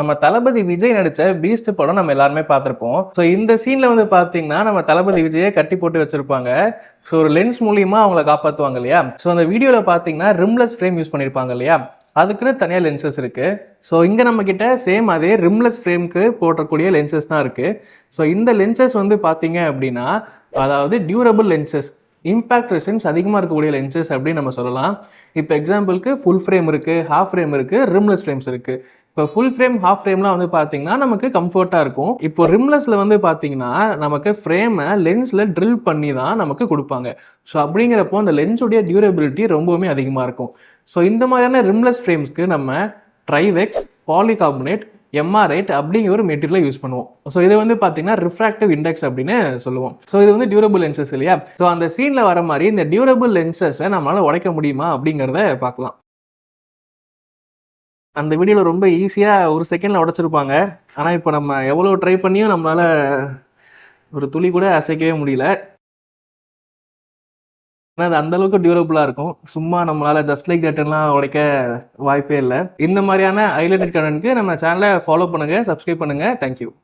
நம்ம தளபதி விஜய் நடிச்ச பீஸ்ட் படம் நம்ம எல்லாருமே பார்த்திருப்போம். ஸோ இந்த சீன்ல வந்து பார்த்தீங்கன்னா, நம்ம தளபதி விஜய கட்டி போட்டு வச்சிருப்பாங்க. ஸோ ஒரு லென்ஸ் மூலியமா அவங்கள காப்பாத்துவாங்க இல்லையா? ஸோ அந்த வீடியோல பார்த்தீங்கன்னா, ரிம்லெஸ் ஃப்ரேம் யூஸ் பண்ணியிருப்பாங்க இல்லையா? அதுக்குன்னு தனியா லென்சஸ் இருக்கு. ஸோ இங்க நம்மகிட்ட சேம் அதே ரிம்லெஸ் ஃப்ரேம்க்கு போடக்கூடிய லென்சஸ் தான் இருக்கு. ஸோ இந்த லென்சஸ் வந்து பார்த்தீங்க அப்படின்னா, அதாவது டியூரபிள் லென்சஸ். இம்பாக்ட் ரெசிஸ்டன்ஸ் அதிகமாக இருக்கக்கூடிய லென்சஸ் அப்படின்னு நம்ம சொல்லலாம். இப்போ எக்ஸாம்பிளுக்கு ஃபுல் ஃப்ரேம் இருக்கு, ஹாஃப் ஃப்ரேம் இருக்கு, ரிம்லெஸ் ஃப்ரேம்ஸ் இருக்கு. இப்போ ஃபுல் ஃப்ரேம், ஹாஃப் ஃப்ரேம்லாம் வந்து பார்த்தீங்கன்னா நமக்கு கம்ஃபர்ட்டாக இருக்கும். இப்போ ரிம்லெஸில் வந்து பார்த்தீங்கன்னா நமக்கு ஃப்ரேமை லென்ஸில் ட்ரில் பண்ணி தான் நமக்கு கொடுப்பாங்க. ஸோ அப்படிங்கிறப்போ அந்த லென்ஸுடைய டியூரபிலிட்டி ரொம்பவுமே அதிகமாக இருக்கும். ஸோ இந்த மாதிரியான ரிம்லெஸ் ஃப்ரேம்ஸ்க்கு நம்ம ட்ரைவெக்ஸ், பாலிகார்பனேட், எம்ஆர்ஐட் அப்படிங்கிற ஒரு மெட்டீரியலை யூஸ் பண்ணுவோம். ஸோ இது வந்து பார்த்தீங்கன்னா ரிஃப்ராக்டிவ் இண்டெக்ஸ் அப்படின்னு சொல்லுவோம். ஸோ இது வந்து டியூரபிள் லென்சஸ் இல்லையா? ஸோ அந்த சீனில் வர மாதிரி இந்த டியூரபிள் லென்சஸை நம்மளால் உடைக்க முடியுமா அப்படிங்கிறத பார்க்கலாம். அந்த வீடியோவில் ரொம்ப ஈஸியாக ஒரு செகண்டில் உடச்சிருப்பாங்க. ஆனால் இப்போ நம்ம எவ்வளோ ட்ரை பண்ணியும் நம்மளால் ஒரு துளி கூட அசைக்கவே முடியல. ஏன்னா அது அந்தளவுக்கு டியூரபுளாக இருக்கும். சும்மா நம்மளால் ஜஸ்ட் லைக் தட்லாம் உடைக்க வாய்ப்பே இல்லை. இந்த மாதிரியான ஹைலைட்டட் கண்டென்ட்க்கு நம்ம சேனலை ஃபாலோ பண்ணுங்கள், சப்ஸ்கிரைப் பண்ணுங்கள். தேங்க்யூ.